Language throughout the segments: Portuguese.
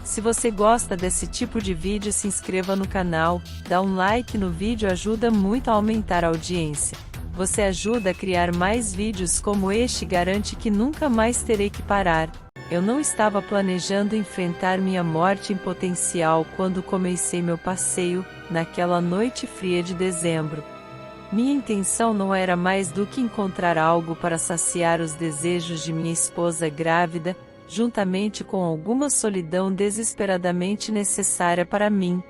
Se você gosta desse tipo de vídeo, se inscreva no canal, dá um like no vídeo, ajuda muito a aumentar a audiência. Você ajuda a criar mais vídeos como este e garante que nunca mais terei que parar. Eu não estava planejando enfrentar minha morte em potencial quando comecei meu passeio, naquela noite fria de dezembro. Minha intenção não era mais do que encontrar algo para saciar os desejos de minha esposa grávida, juntamente com alguma solidão desesperadamente necessária para mim.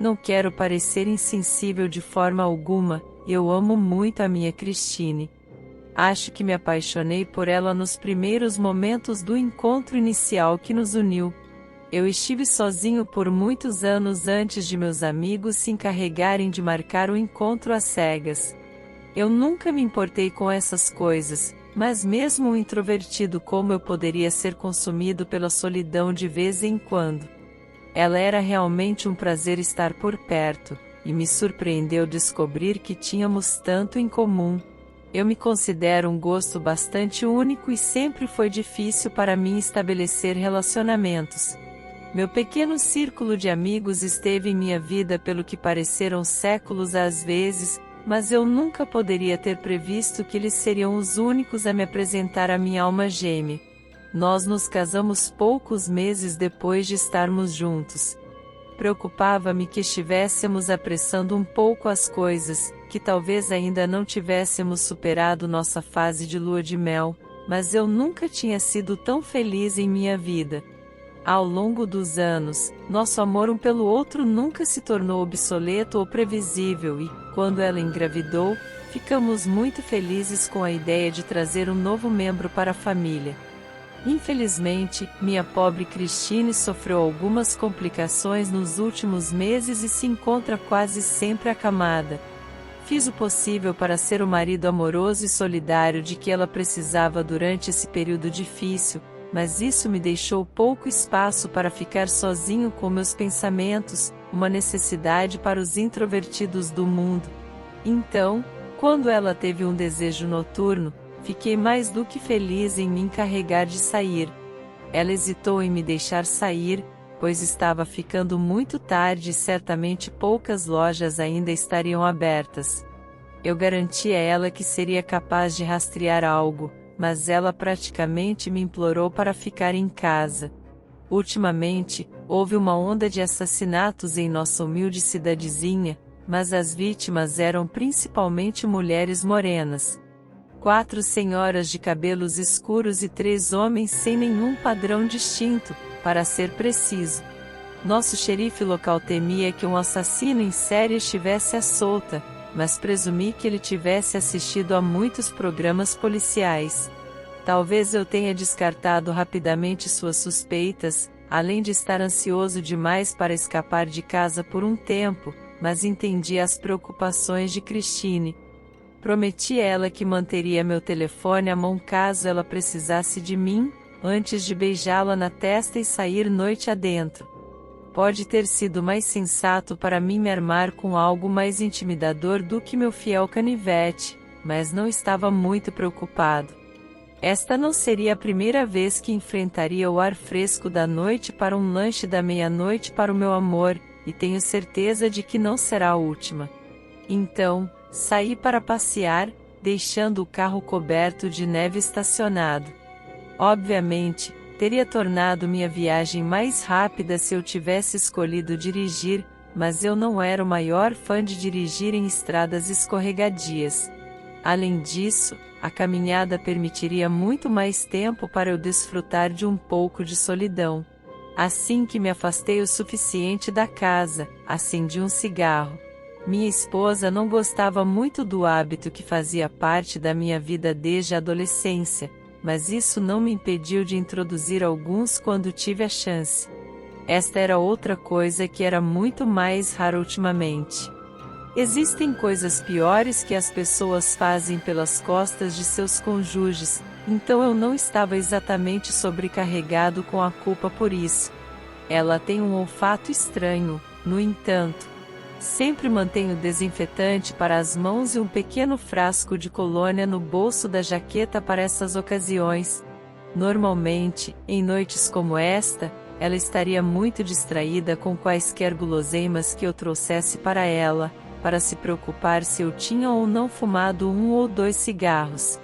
Não quero parecer insensível de forma alguma, eu amo muito a minha Christine. Acho que me apaixonei por ela nos primeiros momentos do encontro inicial que nos uniu. Eu estive sozinho por muitos anos antes de meus amigos se encarregarem de marcar o encontro às cegas. Eu nunca me importei com essas coisas, mas mesmo um introvertido como eu poderia ser consumido pela solidão de vez em quando. Ela era realmente um prazer estar por perto, e me surpreendeu descobrir que tínhamos tanto em comum. Eu me considero um gosto bastante único e sempre foi difícil para mim estabelecer relacionamentos. Meu pequeno círculo de amigos esteve em minha vida pelo que pareceram séculos às vezes, mas eu nunca poderia ter previsto que eles seriam os únicos a me apresentar a minha alma gêmea. Nós nos casamos poucos meses depois de estarmos juntos. Preocupava-me que estivéssemos apressando um pouco as coisas, que talvez ainda não tivéssemos superado nossa fase de lua de mel, mas eu nunca tinha sido tão feliz em minha vida. Ao longo dos anos, nosso amor um pelo outro nunca se tornou obsoleto ou previsível e, quando ela engravidou, ficamos muito felizes com a ideia de trazer um novo membro para a família. Infelizmente, minha pobre Christine sofreu algumas complicações nos últimos meses e se encontra quase sempre acamada. Fiz o possível para ser o marido amoroso e solidário de que ela precisava durante esse período difícil, mas isso me deixou pouco espaço para ficar sozinho com meus pensamentos, uma necessidade para os introvertidos do mundo. Então, quando ela teve um desejo noturno, fiquei mais do que feliz em me encarregar de sair. Ela hesitou em me deixar sair, pois estava ficando muito tarde e certamente poucas lojas ainda estariam abertas. Eu garanti a ela que seria capaz de rastrear algo, mas ela praticamente me implorou para ficar em casa. Ultimamente, houve uma onda de assassinatos em nossa humilde cidadezinha, mas as vítimas eram principalmente mulheres morenas. 4 senhoras de cabelos escuros e 3 homens sem nenhum padrão distinto, para ser preciso. Nosso xerife local temia que um assassino em série estivesse à solta, mas presumi que ele tivesse assistido a muitos programas policiais. Talvez eu tenha descartado rapidamente suas suspeitas, além de estar ansioso demais para escapar de casa por um tempo, mas entendi as preocupações de Christine. Prometi a ela que manteria meu telefone à mão caso ela precisasse de mim, antes de beijá-la na testa e sair noite adentro. Pode ter sido mais sensato para mim me armar com algo mais intimidador do que meu fiel canivete, mas não estava muito preocupado. Esta não seria a primeira vez que enfrentaria o ar fresco da noite para um lanche da meia-noite para o meu amor, e tenho certeza de que não será a última. Então, saí para passear, deixando o carro coberto de neve estacionado. Obviamente, teria tornado minha viagem mais rápida se eu tivesse escolhido dirigir, mas eu não era o maior fã de dirigir em estradas escorregadias. Além disso, a caminhada permitiria muito mais tempo para eu desfrutar de um pouco de solidão. Assim que me afastei o suficiente da casa, acendi um cigarro. Minha esposa não gostava muito do hábito que fazia parte da minha vida desde a adolescência, mas isso não me impediu de introduzir alguns quando tive a chance. Esta era outra coisa que era muito mais rara ultimamente. Existem coisas piores que as pessoas fazem pelas costas de seus cônjuges, então eu não estava exatamente sobrecarregado com a culpa por isso. Ela tem um olfato estranho, no entanto. Sempre mantenho desinfetante para as mãos e um pequeno frasco de colônia no bolso da jaqueta para essas ocasiões. Normalmente, em noites como esta, Ela estaria muito distraída com quaisquer guloseimas que eu trouxesse para ela, para se preocupar se eu tinha ou não fumado 1 ou 2 cigarros.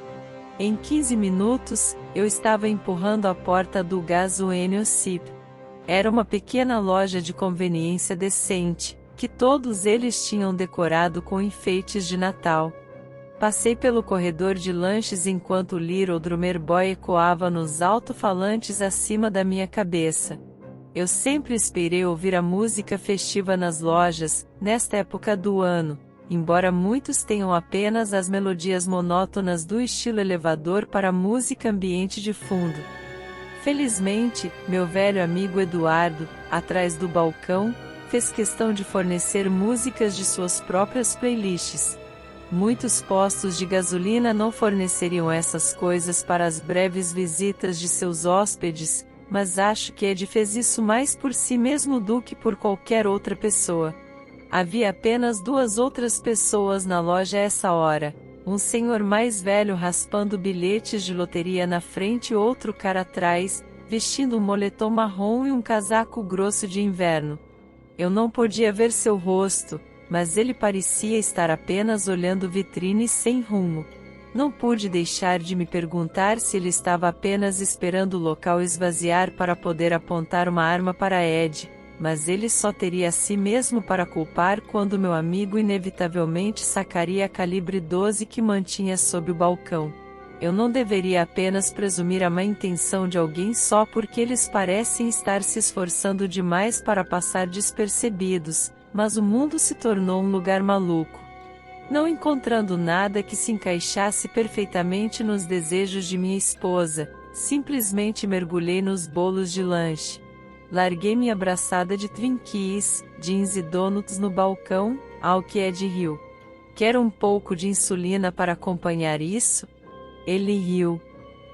Em 15 minutos, eu estava empurrando a porta do Gasoenio Sip. Era uma pequena loja de conveniência decente, que todos eles tinham decorado com enfeites de Natal. Passei pelo corredor de lanches enquanto o Little Drummer Boy ecoava nos alto-falantes acima da minha cabeça. Eu sempre esperei ouvir a música festiva nas lojas, nesta época do ano, embora muitos tenham apenas as melodias monótonas do estilo elevador para a música ambiente de fundo. Felizmente, meu velho amigo Eduardo, atrás do balcão, fez questão de fornecer músicas de suas próprias playlists. Muitos postos de gasolina não forneceriam essas coisas para as breves visitas de seus hóspedes, mas acho que Ed fez isso mais por si mesmo do que por qualquer outra pessoa. Havia apenas 2 outras pessoas na loja a essa hora, um senhor mais velho raspando bilhetes de loteria na frente e outro cara atrás, vestindo um moletom marrom e um casaco grosso de inverno. Eu não podia ver seu rosto, mas ele parecia estar apenas olhando vitrines sem rumo. Não pude deixar de me perguntar se ele estava apenas esperando o local esvaziar para poder apontar uma arma para Ed, mas ele só teria a si mesmo para culpar quando meu amigo inevitavelmente sacaria a calibre 12 que mantinha sob o balcão. Eu não deveria apenas presumir a má intenção de alguém só porque eles parecem estar se esforçando demais para passar despercebidos, mas o mundo se tornou um lugar maluco. Não encontrando nada que se encaixasse perfeitamente nos desejos de minha esposa, simplesmente mergulhei nos bolos de lanche. Larguei minha abraçada de Twinkies, jeans e donuts no balcão, ao que Ed riu. Quer um pouco de insulina para acompanhar isso? Ele riu.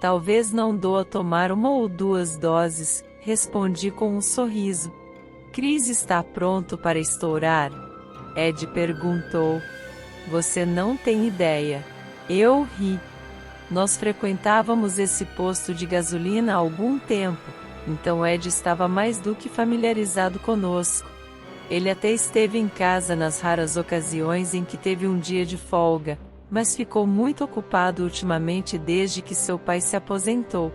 Talvez não dou a tomar 1 ou 2 doses, respondi com um sorriso. Chris está pronto para estourar? Ed perguntou. Você não tem ideia. Eu ri. Nós frequentávamos esse posto de gasolina há algum tempo, então Ed estava mais do que familiarizado conosco. Ele até esteve em casa nas raras ocasiões em que teve um dia de folga, mas ficou muito ocupado ultimamente desde que seu pai se aposentou.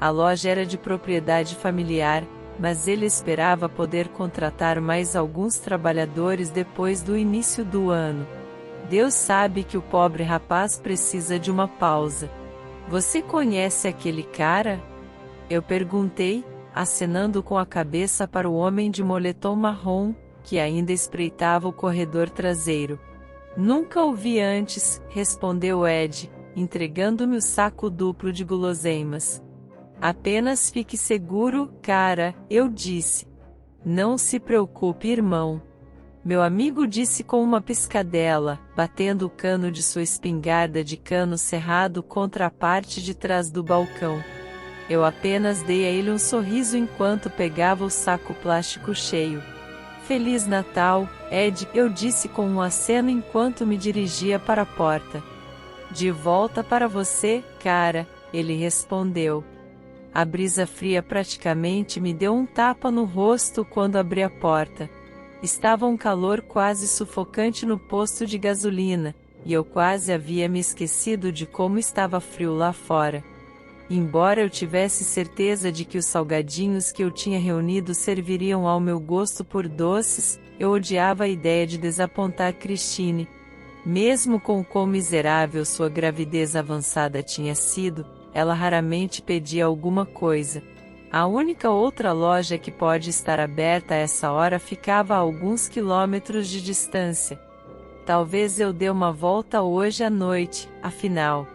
A loja era de propriedade familiar, mas ele esperava poder contratar mais alguns trabalhadores depois do início do ano. Deus sabe que o pobre rapaz precisa de uma pausa. Você conhece aquele cara? Eu perguntei, acenando com a cabeça para o homem de moletom marrom, que ainda espreitava o corredor traseiro. Nunca o vi antes, respondeu Ed, entregando-me o saco duplo de guloseimas. Apenas fique seguro, cara, eu disse. Não se preocupe, irmão. Meu amigo disse com uma piscadela, batendo o cano de sua espingarda de cano cerrado contra a parte de trás do balcão. Eu apenas dei a ele um sorriso enquanto pegava o saco plástico cheio. Feliz Natal, Ed, eu disse com um aceno enquanto me dirigia para a porta. De volta para você, cara, ele respondeu. A brisa fria praticamente me deu um tapa no rosto quando abri a porta. Estava um calor quase sufocante no posto de gasolina, e eu quase havia me esquecido de como estava frio lá fora. Embora eu tivesse certeza de que os salgadinhos que eu tinha reunido serviriam ao meu gosto por doces, eu odiava a ideia de desapontar Christine. Mesmo com o quão miserável sua gravidez avançada tinha sido, ela raramente pedia alguma coisa. A única outra loja que pode estar aberta a essa hora ficava a alguns quilômetros de distância. Talvez eu dê uma volta hoje à noite, afinal.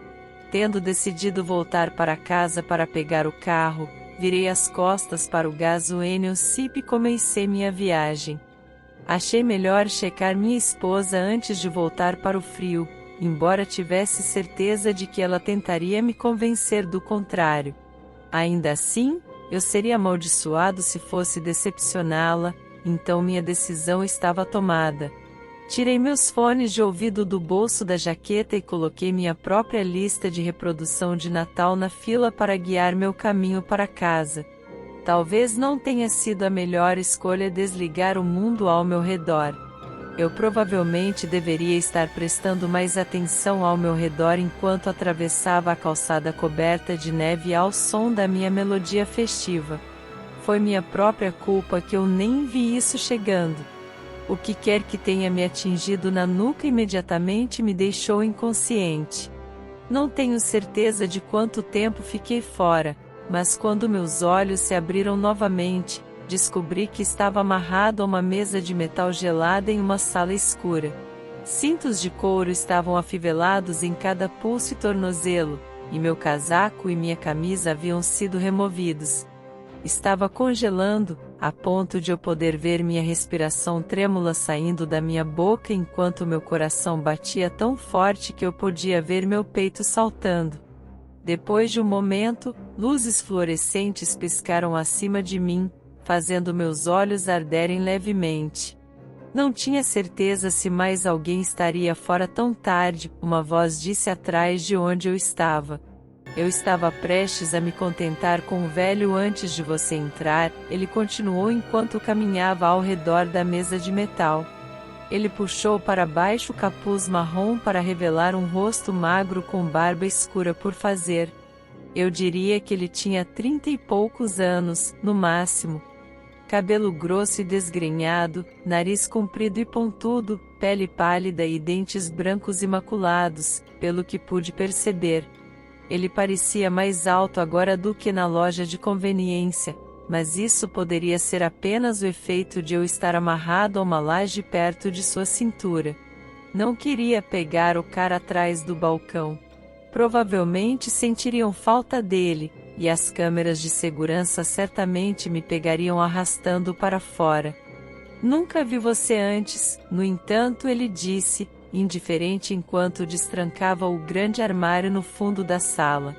Tendo decidido voltar para casa para pegar o carro, virei as costas para o Gasoenio Sip e comecei minha viagem. Achei melhor checar minha esposa antes de voltar para o frio, embora tivesse certeza de que ela tentaria me convencer do contrário. Ainda assim, eu seria amaldiçoado se fosse decepcioná-la, então minha decisão estava tomada. Tirei meus fones de ouvido do bolso da jaqueta e coloquei minha própria lista de reprodução de Natal na fila para guiar meu caminho para casa. Talvez não tenha sido a melhor escolha desligar o mundo ao meu redor. Eu provavelmente deveria estar prestando mais atenção ao meu redor enquanto atravessava a calçada coberta de neve ao som da minha melodia festiva. Foi minha própria culpa que eu nem vi isso chegando. O que quer que tenha me atingido na nuca imediatamente me deixou inconsciente. Não tenho certeza de quanto tempo fiquei fora, mas quando meus olhos se abriram novamente, descobri que estava amarrado a uma mesa de metal gelada em uma sala escura. Cintos de couro estavam afivelados em cada pulso e tornozelo, e meu casaco e minha camisa haviam sido removidos. Estava congelando, a ponto de eu poder ver minha respiração trêmula saindo da minha boca enquanto meu coração batia tão forte que eu podia ver meu peito saltando. Depois de um momento, luzes fluorescentes piscaram acima de mim, fazendo meus olhos arderem levemente. Não tinha certeza se mais alguém estaria fora tão tarde, uma voz disse atrás de onde eu estava. Eu estava prestes a me contentar com o velho antes de você entrar, ele continuou enquanto caminhava ao redor da mesa de metal. Ele puxou para baixo o capuz marrom para revelar um rosto magro com barba escura por fazer. Eu diria que ele tinha 30 e poucos anos, no máximo. Cabelo grosso e desgrenhado, nariz comprido e pontudo, pele pálida e dentes brancos imaculados, pelo que pude perceber. Ele parecia mais alto agora do que na loja de conveniência, mas isso poderia ser apenas o efeito de eu estar amarrado a uma laje perto de sua cintura. Não queria pegar o cara atrás do balcão. Provavelmente sentiriam falta dele, e as câmeras de segurança certamente me pegariam arrastando para fora. Nunca vi você antes, no entanto, ele disse, indiferente enquanto destrancava o grande armário no fundo da sala.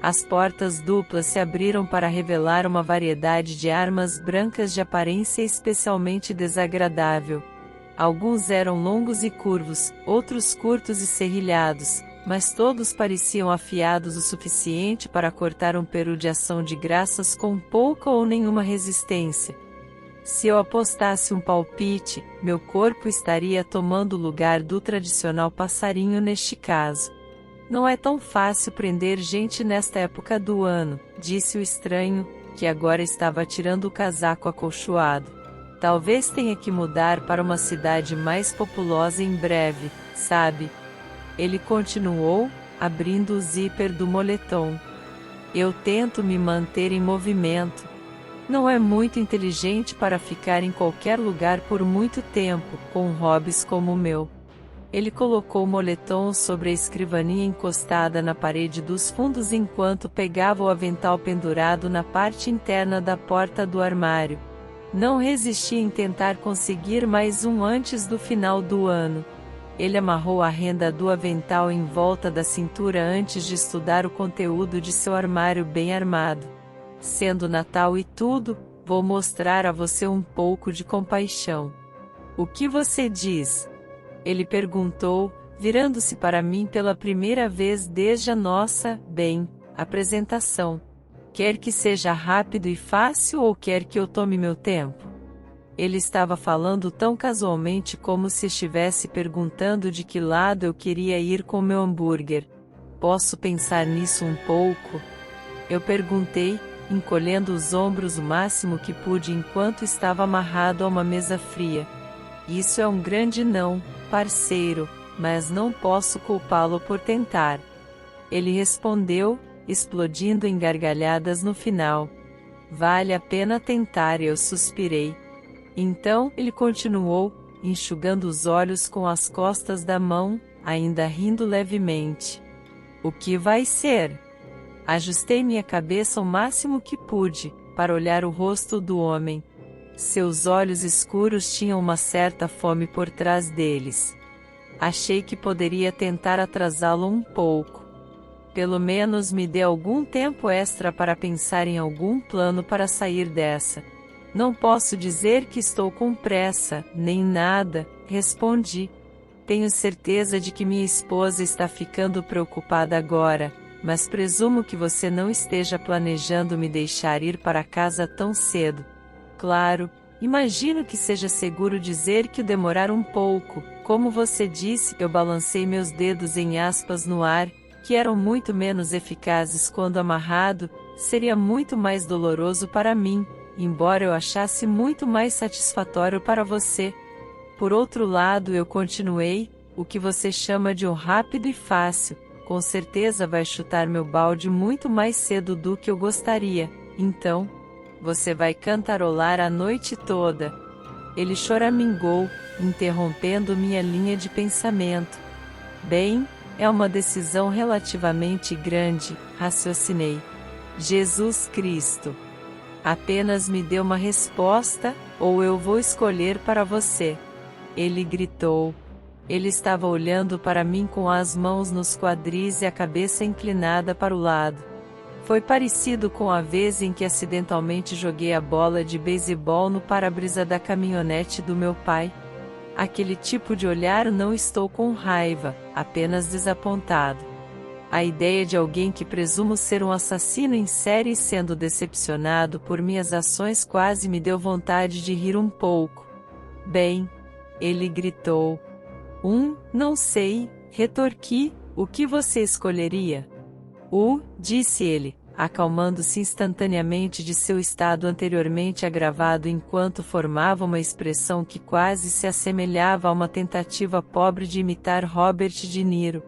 As portas duplas se abriram para revelar uma variedade de armas brancas de aparência especialmente desagradável. Alguns eram longos e curvos, outros curtos e serrilhados, mas todos pareciam afiados o suficiente para cortar um peru de ação de graças com pouca ou nenhuma resistência. Se eu apostasse um palpite, meu corpo estaria tomando o lugar do tradicional passarinho neste caso. Não é tão fácil prender gente nesta época do ano, disse o estranho, que agora estava tirando o casaco acolchoado. Talvez tenha que mudar para uma cidade mais populosa em breve, sabe? Ele continuou, abrindo o zíper do moletom. Eu tento me manter em movimento. Não é muito inteligente para ficar em qualquer lugar por muito tempo, com hobbies como o meu. Ele colocou o moletom sobre a escrivaninha encostada na parede dos fundos enquanto pegava o avental pendurado na parte interna da porta do armário. Não resisti em tentar conseguir mais um antes do final do ano. Ele amarrou a renda do avental em volta da cintura antes de estudar o conteúdo de seu armário bem armado. Sendo Natal e tudo, vou mostrar a você um pouco de compaixão. O que você diz? Ele perguntou, virando-se para mim pela primeira vez desde a nossa, apresentação. Quer que seja rápido e fácil ou quer que eu tome meu tempo? Ele estava falando tão casualmente como se estivesse perguntando de que lado eu queria ir com meu hambúrguer. Posso pensar nisso um pouco? Eu perguntei, encolhendo os ombros o máximo que pude enquanto estava amarrado a uma mesa fria. Isso é um grande não, parceiro, mas não posso culpá-lo por tentar. Ele respondeu, explodindo em gargalhadas no final. Vale a pena tentar, eu suspirei. Então, ele continuou, enxugando os olhos com as costas da mão, ainda rindo levemente. O que vai ser? Ajustei minha cabeça o máximo que pude, para olhar o rosto do homem. Seus olhos escuros tinham uma certa fome por trás deles. Achei que poderia tentar atrasá-lo um pouco. Pelo menos me dê algum tempo extra para pensar em algum plano para sair dessa. Não posso dizer que estou com pressa, nem nada, respondi. Tenho certeza de que minha esposa está ficando preocupada agora. mas presumo que você não esteja planejando me deixar ir para casa tão cedo. Claro, imagino que seja seguro dizer que demorar um pouco. Como você disse, eu balancei meus dedos em aspas no ar, que eram muito menos eficazes quando amarrado, seria muito mais doloroso para mim, embora eu achasse muito mais satisfatório para você. Por outro lado, eu continuei, o que você chama de um rápido e fácil, com certeza vai chutar meu balde muito mais cedo do que eu gostaria, então, você vai cantarolar a noite toda. Ele choramingou, interrompendo minha linha de pensamento. Bem, é uma decisão relativamente grande, raciocinei. Jesus Cristo. Apenas me dê uma resposta, ou eu vou escolher para você. Ele gritou. Ele estava olhando para mim com as mãos nos quadris e a cabeça inclinada para o lado. Foi parecido com a vez em que acidentalmente joguei a bola de beisebol no para-brisa da caminhonete do meu pai. Aquele tipo de olhar, não estou com raiva, apenas desapontado. A ideia de alguém que presumo ser um assassino em série sendo decepcionado por minhas ações quase me deu vontade de rir um pouco. Bem, ele gritou. Não sei, retorqui, o que você escolheria? Disse ele, acalmando-se instantaneamente de seu estado anteriormente agravado enquanto formava uma expressão que quase se assemelhava a uma tentativa pobre de imitar Robert De Niro.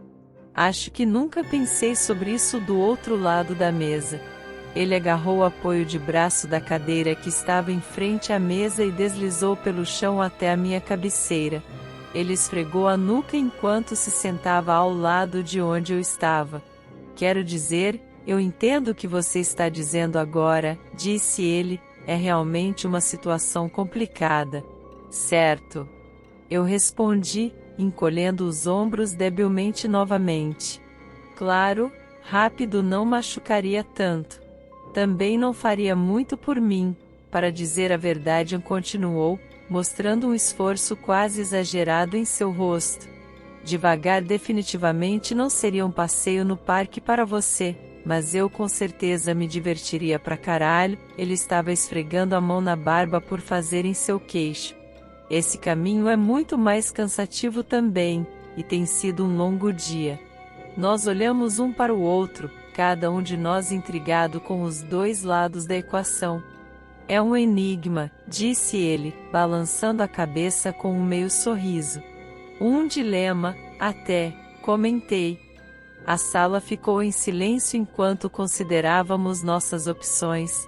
Acho que nunca pensei sobre isso do outro lado da mesa. Ele agarrou o apoio de braço da cadeira que estava em frente à mesa e deslizou pelo chão até a minha cabeceira. Ele esfregou a nuca enquanto se sentava ao lado de onde eu estava. Quero dizer, eu entendo o que você está dizendo agora, disse ele, é realmente uma situação complicada. Certo. Eu respondi, encolhendo os ombros debilmente novamente. Claro, rápido não machucaria tanto. Também não faria muito por mim, para dizer a verdade, continuou, mostrando um esforço quase exagerado em seu rosto. Devagar definitivamente não seria um passeio no parque para você, mas eu com certeza me divertiria pra caralho. Ele estava esfregando a mão na barba por fazer em seu queixo. Esse caminho é muito mais cansativo também, e tem sido um longo dia. Nós olhamos um para o outro, cada um de nós intrigado com os dois lados da equação. É um enigma, disse ele, balançando a cabeça com um meio sorriso. Um dilema, até, comentei. A sala ficou em silêncio enquanto considerávamos nossas opções.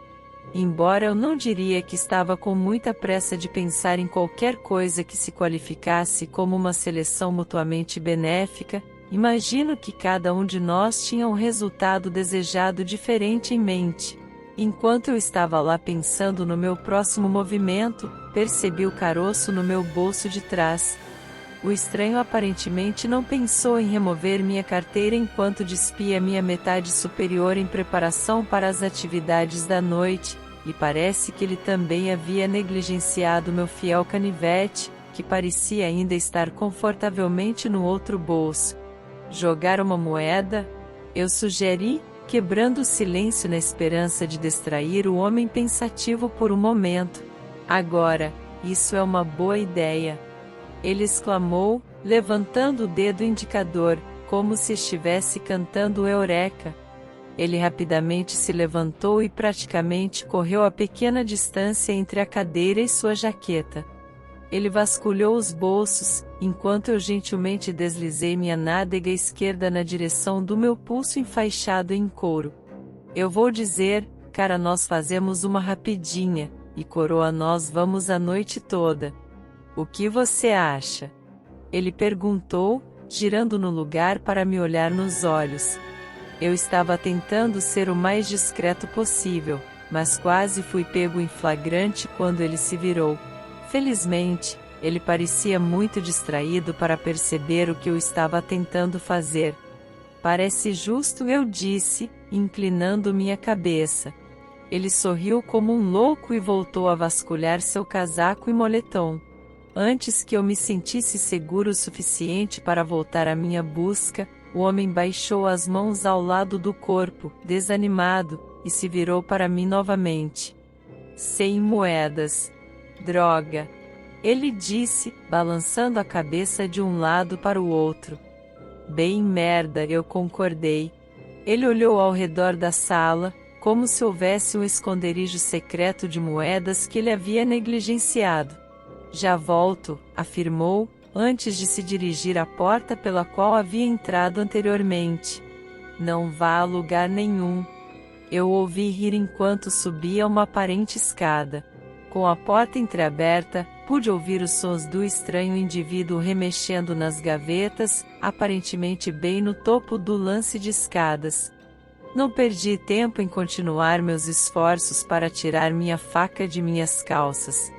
Embora eu não diria que estava com muita pressa de pensar em qualquer coisa que se qualificasse como uma seleção mutuamente benéfica, imagino que cada um de nós tinha um resultado desejado diferente em mente. Enquanto eu estava lá pensando no meu próximo movimento, percebi o caroço no meu bolso de trás. O estranho aparentemente não pensou em remover minha carteira enquanto despia minha metade superior em preparação para as atividades da noite, e parece que ele também havia negligenciado meu fiel canivete, que parecia ainda estar confortavelmente no outro bolso. Jogar uma moeda? Eu sugeri, quebrando o silêncio na esperança de distrair o homem pensativo por um momento. Agora, isso é uma boa ideia. Ele exclamou, levantando o dedo indicador, como se estivesse cantando Eureka. Ele rapidamente se levantou e praticamente correu a pequena distância entre a cadeira e sua jaqueta. Ele vasculhou os bolsos, enquanto eu gentilmente deslizei minha nádega esquerda na direção do meu pulso enfaixado em couro. Eu vou dizer, cara, nós fazemos uma rapidinha, e coroa, nós vamos a noite toda. O que você acha? Ele perguntou, girando no lugar para me olhar nos olhos. Eu estava tentando ser o mais discreto possível, mas quase fui pego em flagrante quando ele se virou. Felizmente, ele parecia muito distraído para perceber o que eu estava tentando fazer. Parece justo, eu disse, inclinando minha cabeça. Ele sorriu como um louco e voltou a vasculhar seu casaco e moletom. Antes que eu me sentisse seguro o suficiente para voltar à minha busca, O homem baixou as mãos ao lado do corpo, desanimado, e se virou para mim novamente. 100 moedas. Droga! Ele disse, balançando a cabeça de um lado para o outro. Bem merda, eu concordei. Ele olhou ao redor da sala, como se houvesse um esconderijo secreto de moedas que ele havia negligenciado. Já volto, afirmou, antes de se dirigir à porta pela qual havia entrado anteriormente. Não vá a lugar nenhum. Eu ouvi rir enquanto subia uma aparente escada. Com a porta entreaberta, pude ouvir os sons do estranho indivíduo remexendo nas gavetas, aparentemente bem no topo do lance de escadas. Não perdi tempo em continuar meus esforços para tirar minha faca de minhas calças.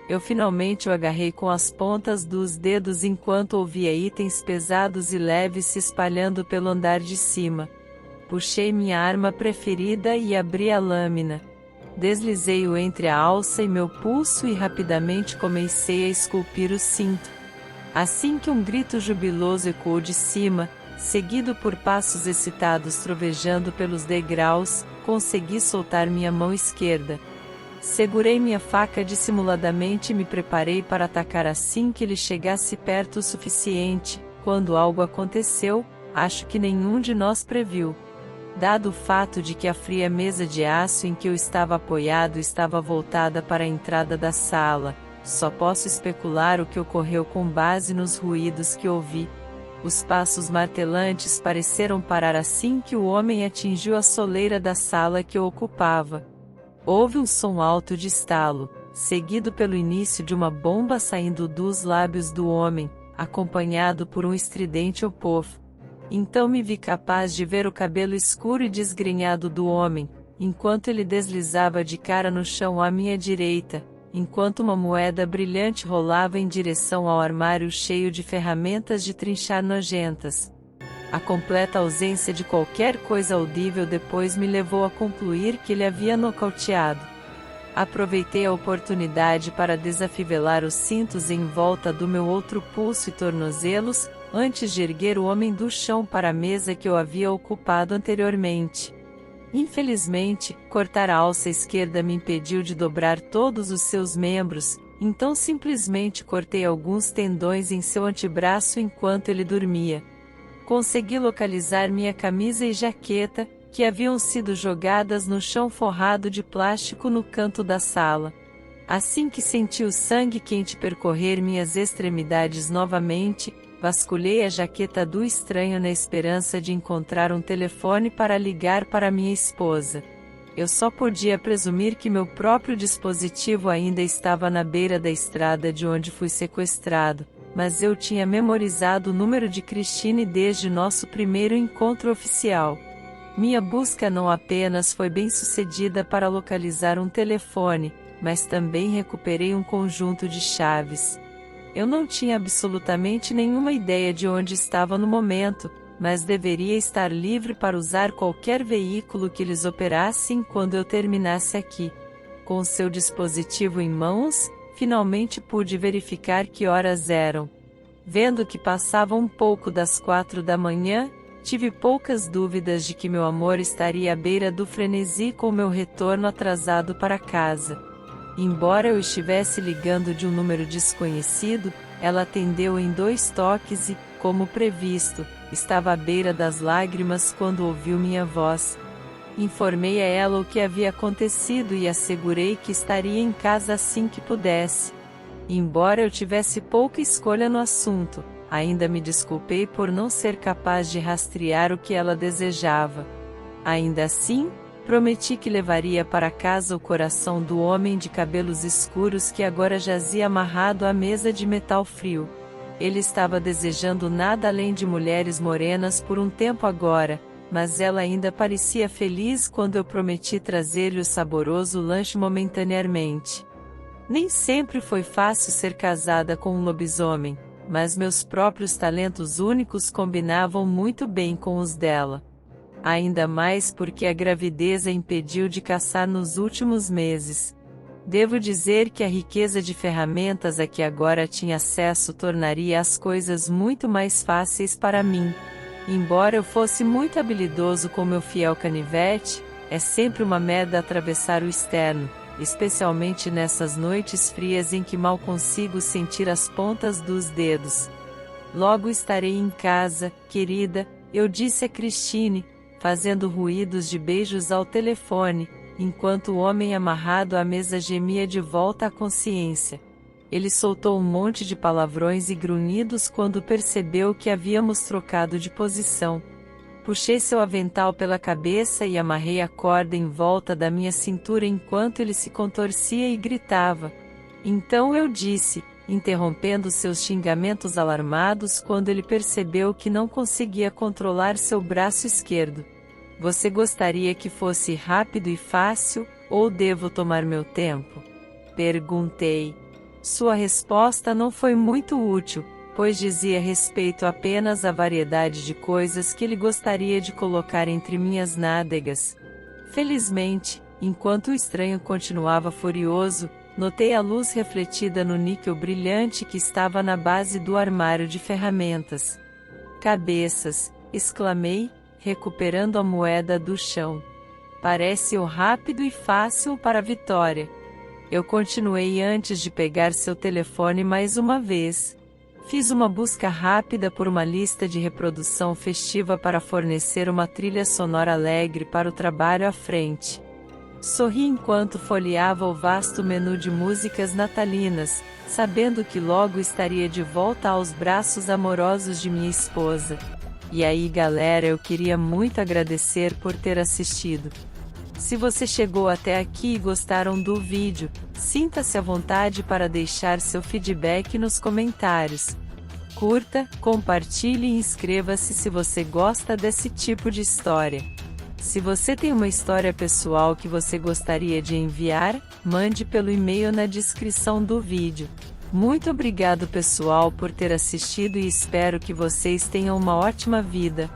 Eu finalmente o agarrei com as pontas dos dedos enquanto ouvia itens pesados e leves se espalhando pelo andar de cima. Puxei minha arma preferida e abri a lâmina. Deslizei-o entre a alça e meu pulso e rapidamente comecei a esculpir o cinto. Assim que um grito jubiloso ecoou de cima, seguido por passos excitados trovejando pelos degraus, consegui soltar minha mão esquerda. Segurei minha faca dissimuladamente e me preparei para atacar assim que ele chegasse perto o suficiente, quando algo aconteceu, acho que nenhum de nós previu. Dado o fato de que a fria mesa de aço em que eu estava apoiado estava voltada para a entrada da sala, só posso especular o que ocorreu com base nos ruídos que ouvi. Os passos martelantes pareceram parar assim que o homem atingiu a soleira da sala que eu ocupava. Houve um som alto de estalo, seguido pelo início de uma bomba saindo dos lábios do homem, acompanhado por um estridente opofo. Então me vi capaz de ver o cabelo escuro e desgrenhado do homem, enquanto ele deslizava de cara no chão à minha direita, enquanto uma moeda brilhante rolava em direção ao armário cheio de ferramentas de trinchar nojentas. A completa ausência de qualquer coisa audível depois me levou a concluir que ele havia nocauteado. Aproveitei a oportunidade para desafivelar os cintos em volta do meu outro pulso e tornozelos, antes de erguer o homem do chão para a mesa que eu havia ocupado anteriormente. Infelizmente, cortar a alça esquerda me impediu de dobrar todos os seus membros, então simplesmente cortei alguns tendões em seu antebraço enquanto ele dormia. Consegui localizar minha camisa e jaqueta, que haviam sido jogadas no chão forrado de plástico no canto da sala. Assim que senti o sangue quente percorrer minhas extremidades novamente, vasculhei a jaqueta do estranho na esperança de encontrar um telefone para ligar para minha esposa. Eu só podia presumir que meu próprio dispositivo ainda estava na beira da estrada de onde fui sequestrado, mas eu tinha memorizado o número de Christine desde nosso primeiro encontro oficial. Minha busca não apenas foi bem-sucedida para localizar um telefone, mas também recuperei um conjunto de chaves. Eu não tinha absolutamente nenhuma ideia de onde estava no momento, mas deveria estar livre para usar qualquer veículo que lhes operassem quando eu terminasse aqui. Com seu dispositivo em mãos, finalmente pude verificar que horas eram. Vendo que passava um pouco das 4 da manhã, tive poucas dúvidas de que meu amor estaria à beira do frenesi com meu retorno atrasado para casa. Embora eu estivesse ligando de um número desconhecido, ela atendeu em 2 toques e, como previsto, estava à beira das lágrimas quando ouviu minha voz. Informei a ela o que havia acontecido e assegurei que estaria em casa assim que pudesse. Embora eu tivesse pouca escolha no assunto, ainda me desculpei por não ser capaz de rastrear o que ela desejava. Ainda assim, prometi que levaria para casa o coração do homem de cabelos escuros que agora jazia amarrado à mesa de metal frio. Ele estava desejando nada além de mulheres morenas por um tempo agora, mas ela ainda parecia feliz quando eu prometi trazer-lhe o saboroso lanche momentaneamente. Nem sempre foi fácil ser casada com um lobisomem, mas meus próprios talentos únicos combinavam muito bem com os dela. Ainda mais porque a gravidez a impediu de caçar nos últimos meses. Devo dizer que a riqueza de ferramentas a que agora tinha acesso tornaria as coisas muito mais fáceis para mim. Embora eu fosse muito habilidoso com meu fiel canivete, é sempre uma merda atravessar o externo, especialmente nessas noites frias em que mal consigo sentir as pontas dos dedos. Logo estarei em casa, querida, eu disse a Christine, fazendo ruídos de beijos ao telefone, enquanto o homem amarrado à mesa gemia de volta à consciência. Ele soltou um monte de palavrões e grunhidos quando percebeu que havíamos trocado de posição. Puxei seu avental pela cabeça e amarrei a corda em volta da minha cintura enquanto ele se contorcia e gritava. Então eu disse, interrompendo seus xingamentos alarmados quando ele percebeu que não conseguia controlar seu braço esquerdo. Você gostaria que fosse rápido e fácil, ou devo tomar meu tempo? Perguntei. Sua resposta não foi muito útil, pois dizia respeito apenas à variedade de coisas que ele gostaria de colocar entre minhas nádegas. Felizmente, enquanto o estranho continuava furioso, notei a luz refletida no níquel brilhante que estava na base do armário de ferramentas. Cabeças, exclamei, recuperando a moeda do chão. Parece o rápido e fácil para a vitória. Eu continuei antes de pegar seu telefone mais uma vez. Fiz uma busca rápida por uma lista de reprodução festiva para fornecer uma trilha sonora alegre para o trabalho à frente. Sorri enquanto folheava o vasto menu de músicas natalinas, sabendo que logo estaria de volta aos braços amorosos de minha esposa. E aí galera, eu queria muito agradecer por ter assistido. Se você chegou até aqui e gostaram do vídeo, sinta-se à vontade para deixar seu feedback nos comentários. Curta, compartilhe e inscreva-se se você gosta desse tipo de história. Se você tem uma história pessoal que você gostaria de enviar, mande pelo e-mail na descrição do vídeo. Muito obrigado pessoal por ter assistido e espero que vocês tenham uma ótima vida.